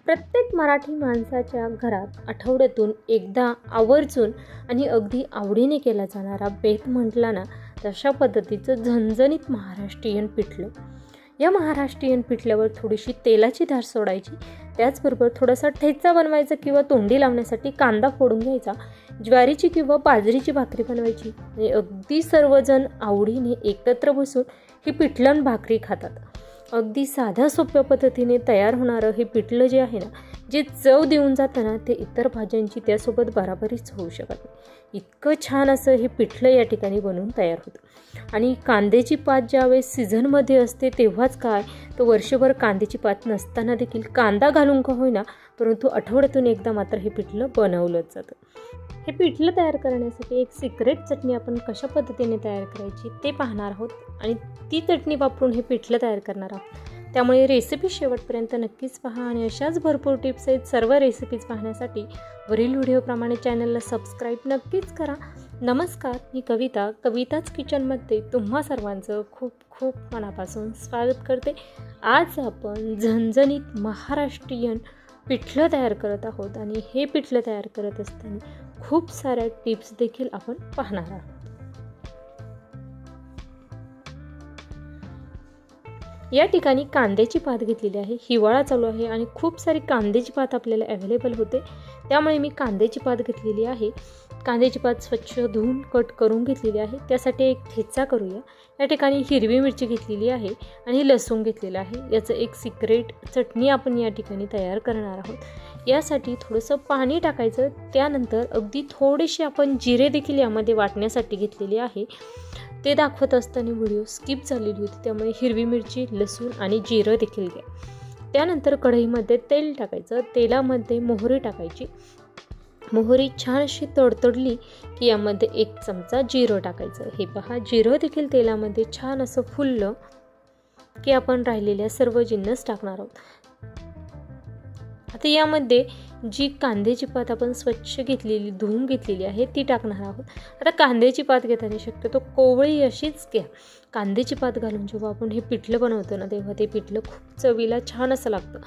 प्रत्येक मराठी माणसाच्या घरात आठवड्यातून एकदा आवर्जून आणि अगदी आवडीने केला जाणारा बेत म्हटला ना, तशा पद्धतीचं झणझणीत महाराष्ट्रीयन पिठलं. या महाराष्ट्रीयन पिठल्यावर थोडीशी तेलाची धार सोडायची, त्याचबरोबर थोडासा ठेचा बनवायचा किंवा तोंडी लावण्यासाठी कांदा फोडून घ्यायचा, ज्वारीची किंवा बाजरीची भाकरी बनवायची आणि अगदी सर्वजण आवडीने एकत्र बसून ही पिठलं भाकरी खातात. अगदी साध्या सोप्या पद्धतीने तयार होणारं हे पिठलं जे आहे ना, जे चव देऊन जातं ना, ते इतर भाज्यांची त्यासोबत बराबरीच होऊ शकत नाही. इतकं छान असं हे पिठलं या ठिकाणी बनवून तयार होतं. आणि कांद्याची पात ज्यावेळेस सीझनमध्ये असते तेव्हाच काय, तर वर्षभर कांद्याची पात नसताना देखील कांदा घालून का होईना, परंतु आठवड्यातून एकदा मात्र हे पिठलं बनवलंच जातं. हे पिठलं तयार करण्यासाठी एक सिक्रेट चटणी आपण कशा पद्धतीने तयार करायची ते पाहणार आहोत आणि ती चटणी वापरून हे पिठलं तयार करणार आहोत. त्यामुळे रेसिपी शेवटपर्यंत नक्कीच पहा आणि अशाच भरपूर टिप्स आहेत. सर्व रेसिपीज पाहण्यासाठी वरील व्हिडिओप्रमाणे चॅनलला सबस्क्राईब नक्कीच करा. नमस्कार, मी कविता, कविताच किचनमध्ये तुम्हा सर्वांचं खूप खूप मनापासून स्वागत करते. आज आपण झणझणीत महाराष्ट्रीयन पिठलं तयार करत आहोत आणि हे पिठलं तयार करत असताना खूप साऱ्या टिप्स देखील आपण पाहणार आहोत. या ठिकाणी कांद्याची पात घेतलेली आहे. हिवाळा चालू आहे आणि खूप सारी कांद्याची पात आपल्याला अवेलेबल होते, त्यामुळे मी कांद्याची पात घेतलेली आहे. कांद्याची पात स्वच्छ धुवून कट करून घेतलेली आहे. त्यासाठी एक ठेचा करूया. या ठिकाणी हिरवी मिरची घेतलेली आहे आणि लसूण घेतलेला आहे. याचं एक सिक्रेट चटणी आपण या ठिकाणी तयार करणार आहोत. यासाठी थोडंसं पाणी टाकायचं. त्यानंतर अगदी थोडेसे आपण जिरे देखील यामध्ये वाटण्यासाठी घेतलेले आहे. ते दाखवत असताना व्हिडिओ स्किप झालेली होती, त्यामुळे हिरवी मिरची, लसूण आणि जिरं देखील घ्या. त्यानंतर कढईमध्ये तेल टाकायचं. तेलामध्ये मोहरी टाकायची. मोहरी छान अशी तडतडली की यामध्ये 1 चमचा जिरं टाकायचं. हे पहा, जिरं देखील तेलामध्ये छान असं फुललं की आपण राहिलेल्या सर्व जिन्नस टाकणार आहोत. आता यामध्ये जी कांद्याची पात आपण स्वच्छ घेतलेली, धुवून घेतलेली आहे ती टाकणार आहोत. आता कांद्याची पात घेताना शक्यतो कोवळी अशीच घ्या. कांद्याची पात घालून जेव्हा आपण हे पिठलं बनवतो ना, तेव्हा ते पिठलं खूप चवीला छान असं लागतं.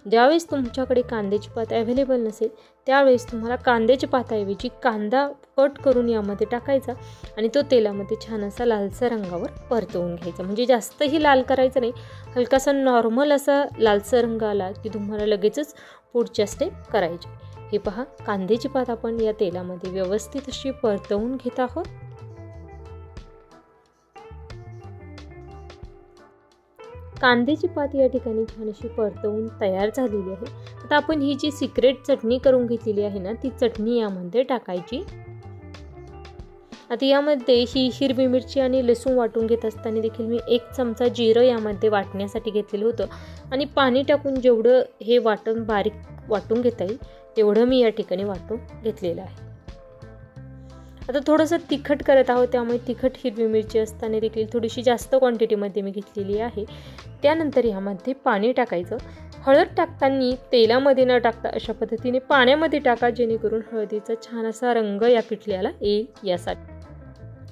ज्यावेळेस तुमच्याकडे कांद्याची पात अवेलेबल नसेल त्यावेळेस तुम्हाला कांद्याची पाताऐवजी कांदा कट करून यामध्ये टाकायचा आणि तो तेलामध्ये छान असा लालसर रंगावर परतवून घ्यायचा. म्हणजे जास्तही लाल करायचं नाही, हलकासा नॉर्मल असा लालसर रंग आला की तुम्हाला लगेचच पुढच्या स्टेप करायचे. हे पहा, कांद्याची पात आपण या तेलामध्ये व्यवस्थित अशी परतवून घेत आहोत. कांद्याची पात या ठिकाणी छान अशी परतवून तयार झालेली आहे. आता आपण ही जी सिक्रेट चटणी करून घेतलेली आहे ना, ती चटणी यामध्ये टाकायची. आता यामध्ये ही हिरवी मिरची आणि लसूण वाटून घेत असताना देखील मी 1 चमचा जिरं यामध्ये वाटण्यासाठी घेतलेलं होतं आणि पाणी टाकून जेवढं हे वाटण बारीक वाटून घेता येईल तेवढं मी या ठिकाणी वाटून घेतलेलं आहे. आता थोडंसं तिखट करत आहोत, त्यामुळे तिखट हिरवी मिरची असताना देखील थोडीशी जास्त क्वांटिटीमध्ये मी घेतलेली आहे. त्यानंतर यामध्ये पाणी टाकायचं. हळद टाकताना तेलामध्ये न टाकता अशा पद्धतीने पाण्यामध्ये टाका, जेणेकरून हळदीचा छान असा रंग या पिठल्याला येईल यासाठी.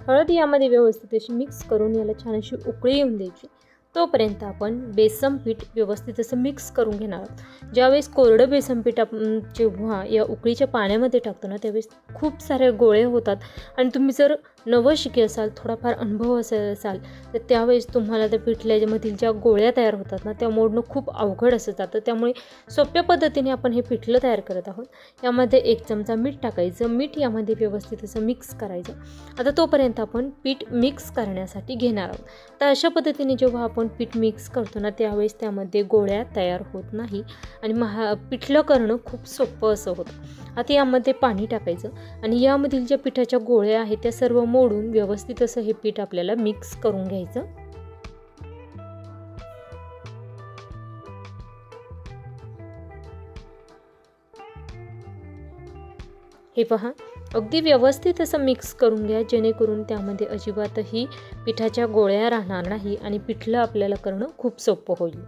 हळद यामध्ये व्यवस्थित अशी मिक्स करून याला छान अशी उकळी येऊन द्यायची. तोपर्यंत आपण बेसन पीठ व्यवस्थित असं मिक्स करून घेणार आहोत. ज्यावेळेस कोरडं बेसन पीठ आपण जेव्हा या उकळीच्या पाण्यामध्ये टाकतो ना, त्यावेळेस खूप सारे गोळे होतात आणि तुम्ही जर नवशिके असाल, थोडाफार अनुभव असाल तर त्यावेळेस तुम्हाला त्या पिठल्यामधील ज्या गोळ्या तयार होतात ना, त्या मोडणं खूप अवघड असं जातं. त्यामुळे सोप्या पद्धतीने आपण हे पिठलं तयार करत आहोत. यामध्ये 1 चमचा मीठ टाकायचं. मीठ यामध्ये व्यवस्थित असं मिक्स करायचं. आता तोपर्यंत आपण पीठ मिक्स करण्यासाठी घेणार आहोत. तर अशा पद्धतीने जेव्हा आपण पीठ मिक्स करतो ना, त्यावेळेस त्यामध्ये गोळ्या तयार होत नाही आणि पिठलं करणं खूप सोपं असं होतं. आता यामध्ये पाणी टाकायचं आणि यामधील ज्या पिठाच्या गोळ्या आहेत त्या सर्व मोडून व्यवस्थित असं हे पीठ आपल्याला मिक्स करून घ्यायचं. हे पहा, अगदी व्यवस्थित असं मिक्स करून घ्या, जेणेकरून त्यामध्ये अजिबातही पिठाच्या गोळ्या राहणार नाही आणि पिठलं आपल्याला करणं खूप सोपं होईल.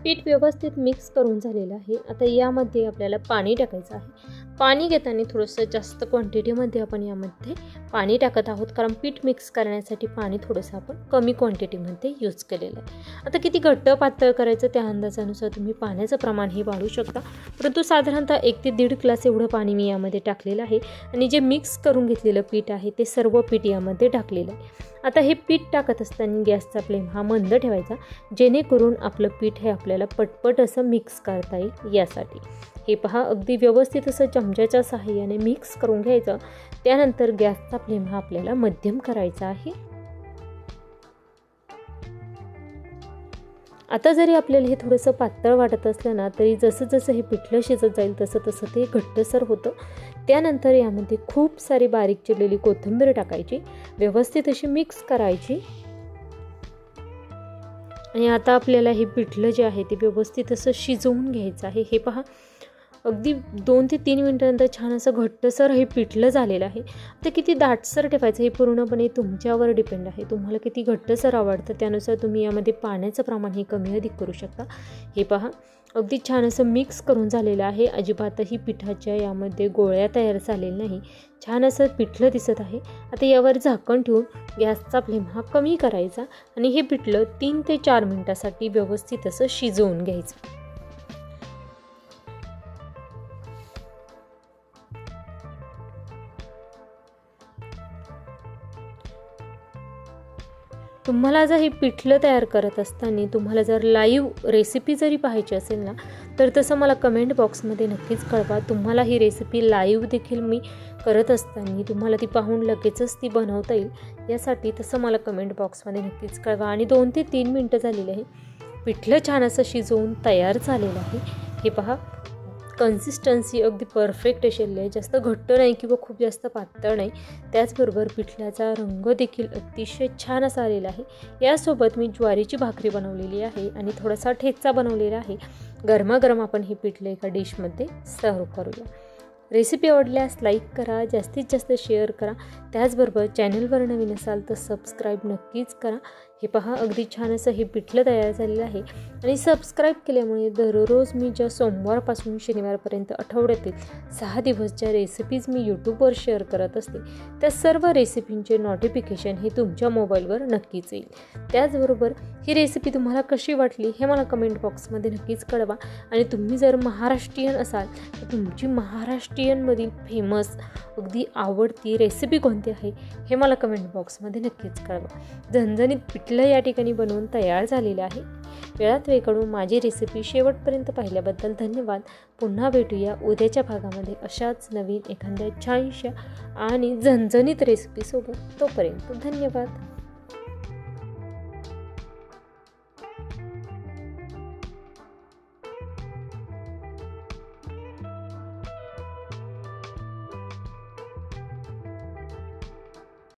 पीठ व्यवस्थित मिक्स करून झालेलं आहे. आता यामध्ये आपल्याला पाणी टाकायचं आहे. पाणी घेताना थोडंसं जास्त क्वांटिटीमध्ये आपण यामध्ये पाणी टाकत आहोत, कारण पीठ मिक्स करण्यासाठी पाणी थोडंसं आपण कमी क्वांटिटीमध्ये यूज केलेलं आहे. आता किती घट्ट पातळ करायचं त्या अंदाजानुसार तुम्ही पाण्याचं प्रमाण हे वाढवू शकता, परंतु साधारणतः 1 ते 1.5 ग्लास एवढं पाणी मी यामध्ये टाकलेलं आहे आणि जे मिक्स करून घेतलेलं पीठ आहे ते सर्व पीठ यामध्ये टाकलेलं आहे. आता हे पीठ टाकत असताना गॅसचा फ्लेम हा मंद ठेवायचा, जेणेकरून आपलं पीठ हे आपल्याला पटपट असं मिक्स करता येईल यासाठी. हे पहा, अगदी व्यवस्थित असं चमच्याच्या सहाय्याने मिक्स करून घ्यायचं. त्यानंतर गॅसचा फ्लेम हा आपल्याला मध्यम करायचा आहे. आता जरी आपल्याला हे थोडंसं पातळ वाटत असलं ना, तरी जसं जसं हे पिठलं शिजत जाईल तसं तसं ते घट्टसर होतं. त्यानंतर यामध्ये खूप सारी बारीक चिरलेली कोथिंबीर टाकायची, व्यवस्थित अशी मिक्स करायची. आणि आता आपल्याला हे पिठलं जे आहे ते व्यवस्थित असं शिजवून घ्यायचं आहे. हे पहा, अगदी 2 ते 3 मिनिटांनंतर छान असं घट्टसर हे पिठलं झालेलं आहे. आता किती दाटसर ठेवायचं हे पूर्णपणे तुमच्यावर डिपेंड आहे. तुम्हाला किती घट्टसर आवडतं त्यानुसार तुम्ही यामध्ये पाण्याचं प्रमाण हे कमी अधिक करू शकता. हे पहा, अगदी छान असं मिक्स करून झालेलं आहे. अजिबातही पिठाच्या यामध्ये गोळ्या तयार झालेल्या नाही. छान असं पिठलं दिसत आहे. आता यावर झाकण ठेवून गॅसचा फ्लेम हा कमी करायचा आणि हे पिठलं 3 ते 4 मिनिटासाठी व्यवस्थित असं शिजवून घ्यायचं. तुम्हाला जर हे पिठलं तयार करत असताना तुम्हाला जर लाईव्ह रेसिपी जरी पाहायची असेल ना, तर तसं मला कमेंट बॉक्समध्ये नक्कीच कळवा. तुम्हाला ही रेसिपी लाईव्ह देखील मी करत असताना तुम्हाला ती पाहून लगेचच ती बनवता येईल यासाठी तसं मला कमेंट बॉक्समध्ये नक्कीच कळवा. आणि 2 ते 3 मिनटं झालेली आहे. पिठलं छान असं शिजवून तयार झालेलं आहे. हे पहा, कन्सिस्टन्सी अगदी परफेक्ट अशी आहे. जास्त घट्ट नाही किंवा खूप जास्त पातळ नाही. त्याचबरोबर पिठल्याचा रंग देखील अतिशय छान असा आलेला आहे. यासोबत मी ज्वारीची भाकरी बनवलेली आहे आणि थोडासा ठेचा बनवलेला आहे. गरमागरम आपण हे पिठलं एका डिशमध्ये सर्व करूया. रेसिपी आवडल्यास लाईक करा, जास्तीत जास्त शेअर करा. त्याचबरोबर चॅनलवर नवीन असाल तर सबस्क्राईब नक्कीच करा. हे पहा, अगदी छान असं हे पिठलं तयार झालेलं आहे. आणि सबस्क्राईब केल्यामुळे दररोज मी ज्या सोमवारपासून शनिवारपर्यंत आठवड्यातील 6 दिवस ज्या रेसिपीज मी यूट्यूबवर शेअर करत असते त्या सर्व रेसिपींचे नोटिफिकेशन हे तुमच्या मोबाईलवर नक्कीच येईल. त्याचबरोबर ही रेसिपी तुम्हाला कशी वाटली हे मला कमेंट बॉक्समध्ये नक्कीच कळवा. आणि तुम्ही जर महाराष्ट्रीयन असाल तर तुमची महाराष्ट्रीयनमधील फेमस अगदी आवडती रेसिपी कोणती आहे हे मला कमेंट बॉक्समध्ये नक्कीच कळवा. झणझणीत पिठलं या ठिकाणी बनवून तयार झालेलं आहे. वेळात वेळ काढून माझी रेसिपी शेवटपर्यंत पाहिल्याबद्दल धन्यवाद. पुन्हा भेटूया उद्याच्या भागामध्ये अशाच नवीन एखाद्या छानशा आणि झणझणीत रेसिपीसोबत. तोपर्यंत धन्यवाद.